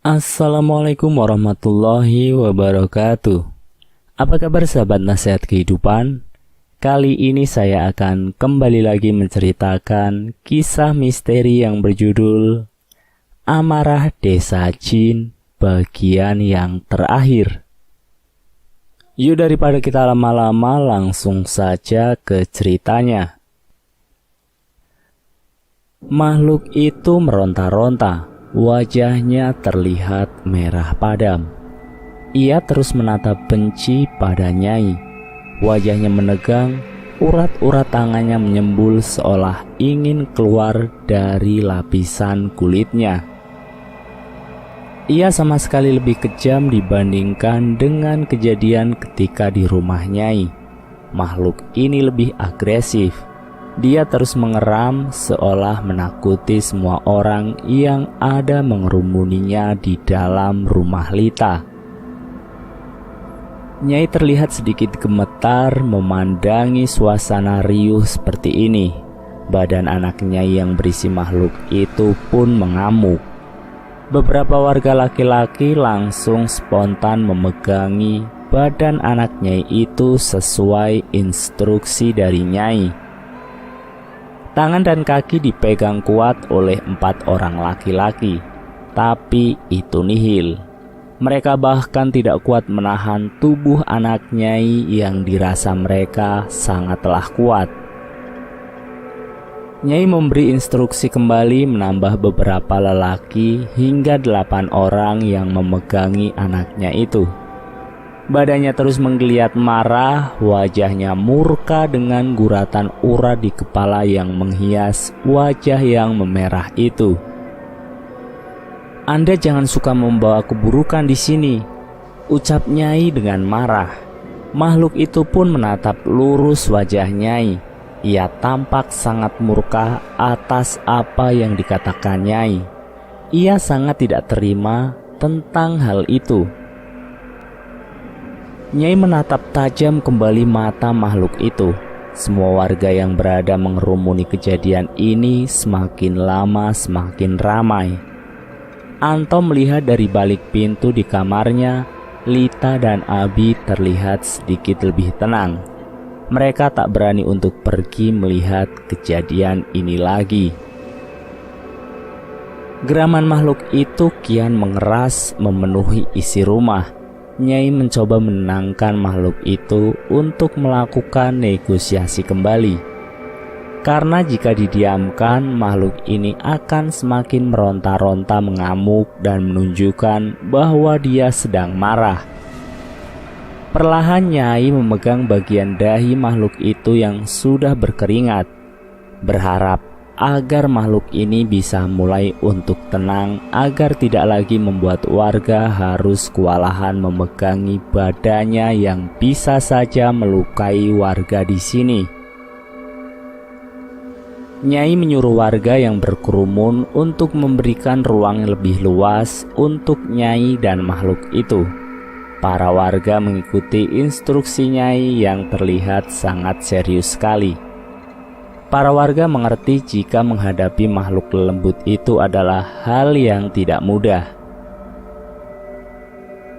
Assalamualaikum warahmatullahi wabarakatuh. Apa kabar sahabat nasihat kehidupan? Kali ini saya akan kembali lagi menceritakan kisah misteri yang berjudul Amarah Desa Jin bagian yang terakhir. Yuk daripada kita lama-lama langsung saja ke ceritanya. Makhluk itu meronta-ronta. Wajahnya terlihat merah padam. Ia terus menatap benci pada Nyai. Wajahnya menegang, urat-urat tangannya menyembul seolah ingin keluar dari lapisan kulitnya. Ia sama sekali lebih kejam dibandingkan dengan kejadian ketika di rumah Nyai. Makhluk ini lebih agresif. Dia terus mengeram seolah menakuti semua orang yang ada mengerumuninya di dalam rumah Lita. Nyai terlihat sedikit gemetar memandangi suasana riuh seperti ini. Badan anak Nyai yang berisi makhluk itu pun mengamuk. Beberapa warga laki-laki langsung spontan memegangi badan anak Nyai itu sesuai instruksi dari Nyai. Tangan dan kaki dipegang kuat oleh 4 orang laki-laki, tapi itu nihil. Mereka bahkan tidak kuat menahan tubuh anak Nyai yang dirasa mereka sangatlah kuat. Nyai memberi instruksi kembali menambah beberapa lelaki hingga 8 orang yang memegangi anaknya itu. Badannya terus menggeliat marah, wajahnya murka dengan guratan urat di kepala yang menghias wajah yang memerah itu. "Anda jangan suka membawa keburukan di sini," ucap Nyai dengan marah. Makhluk itu pun menatap lurus wajah Nyai. Ia tampak sangat murka atas apa yang dikatakan Nyai. Ia sangat tidak terima tentang hal itu. Nyai menatap tajam kembali mata makhluk itu. Semua warga yang berada mengerumuni kejadian ini semakin lama semakin ramai. Anto melihat dari balik pintu di kamarnya, Lita dan Abi terlihat sedikit lebih tenang. Mereka tak berani untuk pergi melihat kejadian ini lagi. Geraman makhluk itu kian mengeras memenuhi isi rumah. Nyai mencoba menenangkan makhluk itu untuk melakukan negosiasi kembali. Karena jika didiamkan, makhluk ini akan semakin meronta-ronta mengamuk dan menunjukkan bahwa dia sedang marah. Perlahan Nyai memegang bagian dahi makhluk itu yang sudah berkeringat, berharap agar makhluk ini bisa mulai untuk tenang, agar tidak lagi membuat warga harus kewalahan memegangi badannya yang bisa saja melukai warga di sini. Nyai menyuruh warga yang berkerumun untuk memberikan ruang lebih luas untuk Nyai dan makhluk itu. Para warga mengikuti instruksi Nyai yang terlihat sangat serius sekali. Para warga mengerti jika menghadapi makhluk lembut itu adalah hal yang tidak mudah.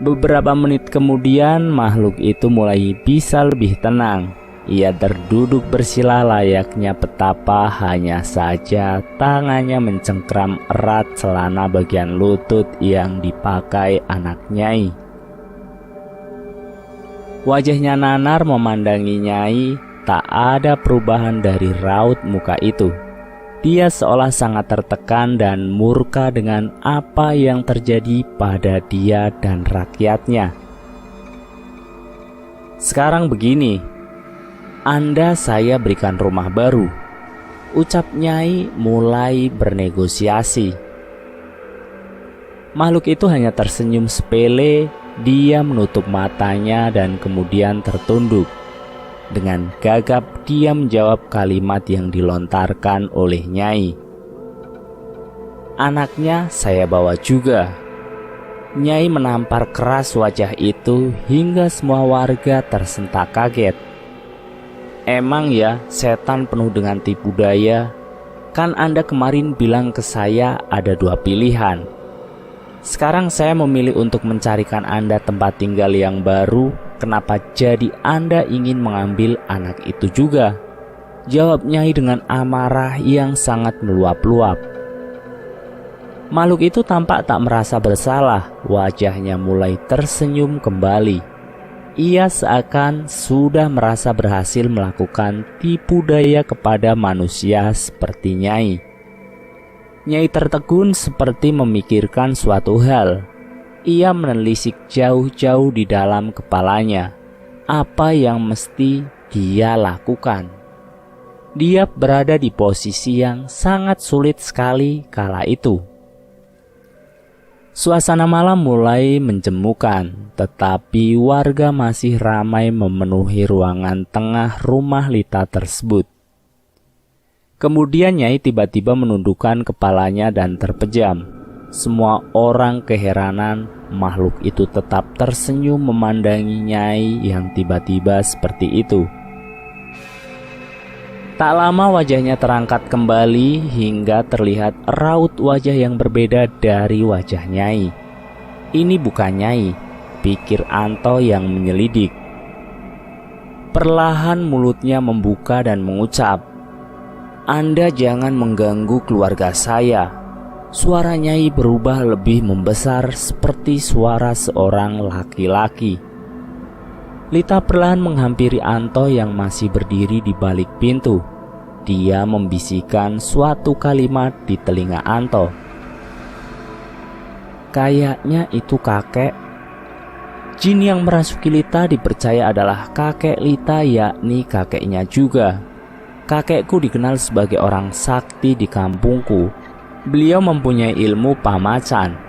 Beberapa menit kemudian makhluk itu mulai bisa lebih tenang. Ia terduduk bersila layaknya petapa, hanya saja tangannya mencengkram erat celana bagian lutut yang dipakai anak Nyai. Wajahnya nanar memandangi Nyai. Tak ada perubahan dari raut muka itu. Dia seolah sangat tertekan dan murka dengan apa yang terjadi pada dia dan rakyatnya. "Sekarang begini, Anda saya berikan rumah baru," ucap Nyai mulai bernegosiasi. Makhluk itu hanya tersenyum sepele. Dia menutup matanya dan kemudian tertunduk. Dengan gagap dia menjawab kalimat yang dilontarkan oleh Nyai. "Anaknya saya bawa juga." Nyai menampar keras wajah itu hingga semua warga tersentak kaget. "Emang ya setan penuh dengan tipu daya? Kan Anda kemarin bilang ke saya ada 2 pilihan. Sekarang saya memilih untuk mencarikan Anda tempat tinggal yang baru. Kenapa jadi Anda ingin mengambil anak itu juga?" jawab Nyai dengan amarah yang sangat meluap-luap. Makhluk itu tampak tak merasa bersalah. Wajahnya mulai tersenyum kembali. Ia seakan sudah merasa berhasil melakukan tipu daya kepada manusia seperti Nyai. Nyai tertegun seperti memikirkan suatu hal. Ia menelisik jauh-jauh di dalam kepalanya apa yang mesti dia lakukan. Dia berada di posisi yang sangat sulit sekali kala itu. Suasana malam mulai menjemukan, tetapi warga masih ramai memenuhi ruangan tengah rumah Lita tersebut. Kemudian Nyai tiba-tiba menundukkan kepalanya dan terpejam. Semua orang keheranan makhluk itu tetap tersenyum memandangi Nyai yang tiba-tiba seperti itu. Tak lama wajahnya terangkat kembali hingga terlihat raut wajah yang berbeda dari wajah Nyai. Ini bukan Nyai, pikir Anto yang menyelidik. Perlahan mulutnya membuka dan mengucap, "Anda jangan mengganggu keluarga saya." Suara Nyai berubah lebih membesar seperti suara seorang laki-laki. Lita perlahan menghampiri Anto yang masih berdiri di balik pintu. Dia membisikkan suatu kalimat di telinga Anto. "Kayaknya itu kakek." Jin yang merasuki Lita dipercaya adalah kakek Lita, yakni kakeknya juga. "Kakekku dikenal sebagai orang sakti di kampungku. Beliau mempunyai ilmu pamacan."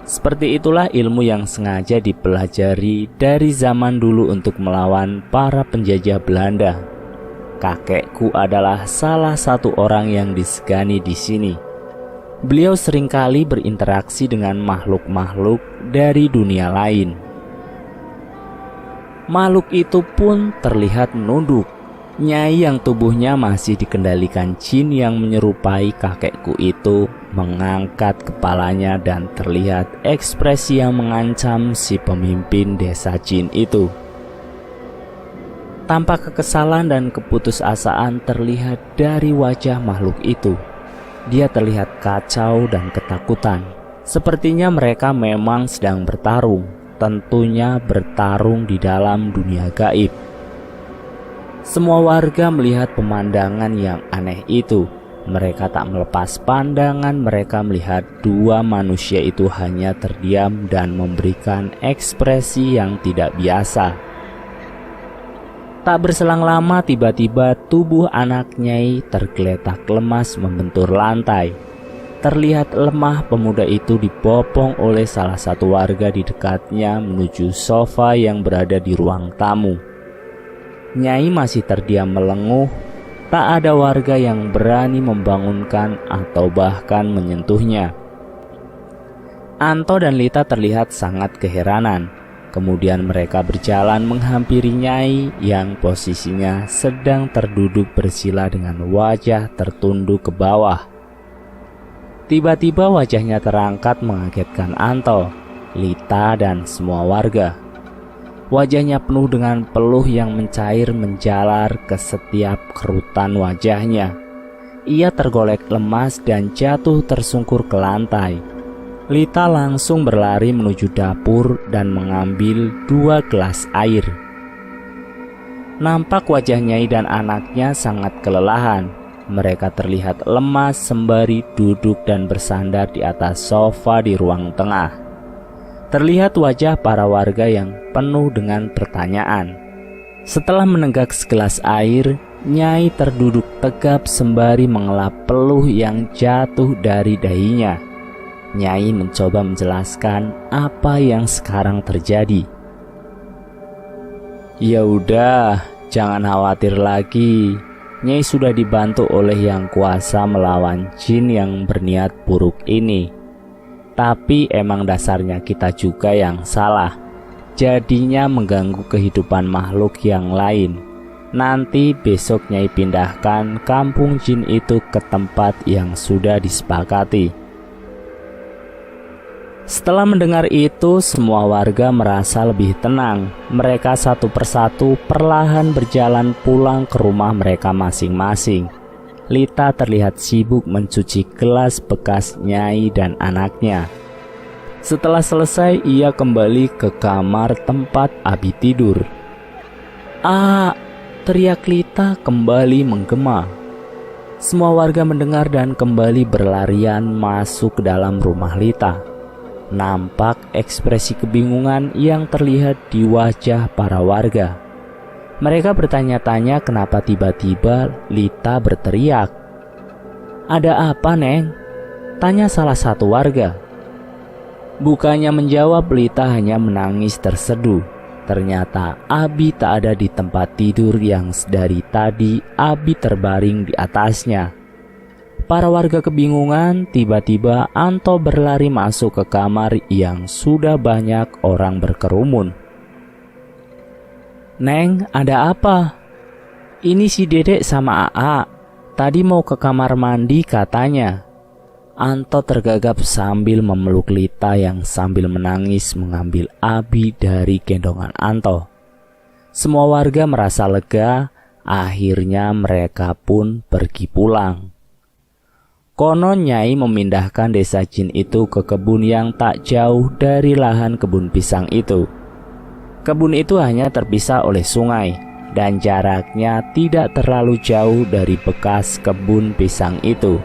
Seperti itulah ilmu yang sengaja dipelajari dari zaman dulu untuk melawan para penjajah Belanda. Kakekku adalah salah satu orang yang disegani di sini. Beliau seringkali berinteraksi dengan makhluk-makhluk dari dunia lain. Makhluk itu pun terlihat menunduk. Nyai yang tubuhnya masih dikendalikan jin yang menyerupai kakekku itu mengangkat kepalanya dan terlihat ekspresi yang mengancam si pemimpin desa jin itu. Tampak kekesalan dan keputusasaan terlihat dari wajah makhluk itu. Dia terlihat kacau dan ketakutan. Sepertinya mereka memang sedang bertarung, tentunya bertarung di dalam dunia gaib. Semua warga melihat pemandangan yang aneh itu. Mereka tak melepas pandangan mereka melihat dua manusia itu hanya terdiam dan memberikan ekspresi yang tidak biasa. Tak berselang lama tiba-tiba tubuh anak Nyai tergeletak lemas membentur lantai. Terlihat lemah pemuda itu dibopong oleh salah satu warga di dekatnya menuju sofa yang berada di ruang tamu. Nyai masih terdiam melenguh. Tak ada warga yang berani membangunkan atau bahkan menyentuhnya. Anto dan Lita terlihat sangat keheranan. Kemudian mereka berjalan menghampiri Nyai yang posisinya sedang terduduk bersila dengan wajah tertunduk ke bawah. Tiba-tiba wajahnya terangkat mengagetkan Anto, Lita dan semua warga. Wajahnya penuh dengan peluh yang mencair menjalar ke setiap kerutan wajahnya. Ia tergolek lemas dan jatuh tersungkur ke lantai. Lita langsung berlari menuju dapur dan mengambil 2 gelas air. Nampak wajah Nyai dan anaknya sangat kelelahan. Mereka terlihat lemas sembari duduk dan bersandar di atas sofa di ruang tengah. Terlihat wajah para warga yang penuh dengan pertanyaan. Setelah menenggak segelas air, Nyai terduduk tegap sembari mengelap peluh yang jatuh dari dahinya. Nyai mencoba menjelaskan apa yang sekarang terjadi. "Ya udah, jangan khawatir lagi. Nyai sudah dibantu oleh Yang Kuasa melawan jin yang berniat buruk ini. Tapi emang dasarnya kita juga yang salah. Jadinya mengganggu kehidupan makhluk yang lain. Nanti besok Nyai pindahkan kampung jin itu ke tempat yang sudah disepakati." Setelah mendengar itu, semua warga merasa lebih tenang. Mereka satu persatu perlahan berjalan pulang ke rumah mereka masing-masing. Lita terlihat sibuk mencuci gelas bekas Nyai dan anaknya. Setelah selesai, ia kembali ke kamar tempat Abi tidur. "Ah!" teriak Lita kembali menggema. Semua warga mendengar dan kembali berlarian masuk ke dalam rumah Lita. Nampak ekspresi kebingungan yang terlihat di wajah para warga. Mereka bertanya-tanya kenapa tiba-tiba Lita berteriak. "Ada apa, Neng?" tanya salah satu warga. Bukannya menjawab, Lita hanya menangis terseduh. Ternyata Abi tak ada di tempat tidur yang dari tadi Abi terbaring di atasnya. Para warga kebingungan. Tiba-tiba Anto berlari masuk ke kamar yang sudah banyak orang berkerumun. "Neng, ada apa?" "Ini si Dedek sama Aa. Tadi mau ke kamar mandi katanya." Anto tergagap sambil memeluk Lita yang sambil menangis mengambil Abi dari gendongan Anto. Semua warga merasa lega. Akhirnya mereka pun pergi pulang. Konon Nyai memindahkan desa jin itu ke kebun yang tak jauh dari lahan kebun pisang itu. Kebun itu hanya terpisah oleh sungai dan jaraknya tidak terlalu jauh dari bekas kebun pisang itu,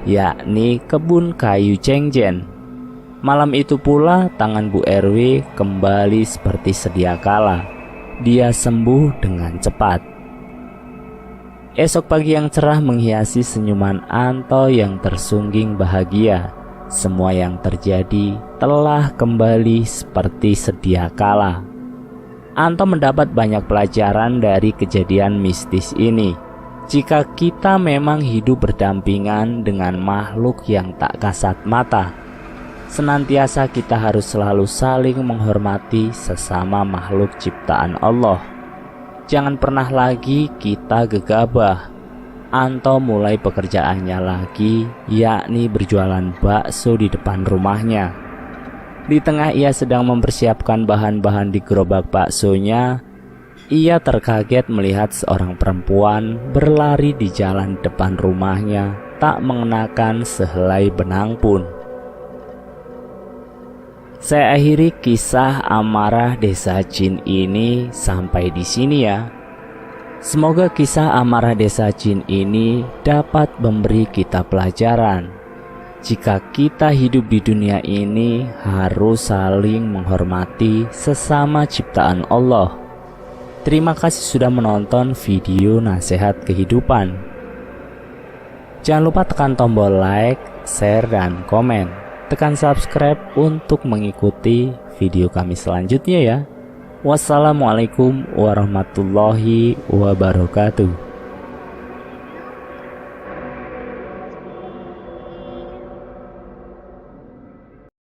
yakni kebun kayu Cengjen. Malam itu pula tangan Bu RW kembali seperti sedia kala. Dia sembuh dengan cepat. Esok pagi yang cerah menghiasi senyuman Anto yang tersungging bahagia. Semua yang terjadi telah kembali seperti sedia kala. Anto mendapat banyak pelajaran dari kejadian mistis ini. Jika kita memang hidup berdampingan dengan makhluk yang tak kasat mata, senantiasa kita harus selalu saling menghormati sesama makhluk ciptaan Allah. Jangan pernah lagi kita gegabah. Anto mulai pekerjaannya lagi, yakni berjualan bakso di depan rumahnya. Di tengah ia sedang mempersiapkan bahan-bahan di gerobak baksonya, ia terkaget melihat seorang perempuan berlari di jalan depan rumahnya, tak mengenakan sehelai benang pun. Saya akhiri kisah amarah desa jin ini sampai di sini ya. Semoga kisah amarah desa jin ini dapat memberi kita pelajaran. Jika kita hidup di dunia ini harus saling menghormati sesama ciptaan Allah. Terima kasih sudah menonton video nasihat kehidupan. Jangan lupa tekan tombol like, share, dan komen. Tekan subscribe untuk mengikuti video kami selanjutnya ya. Wassalamualaikum warahmatullahi wabarakatuh.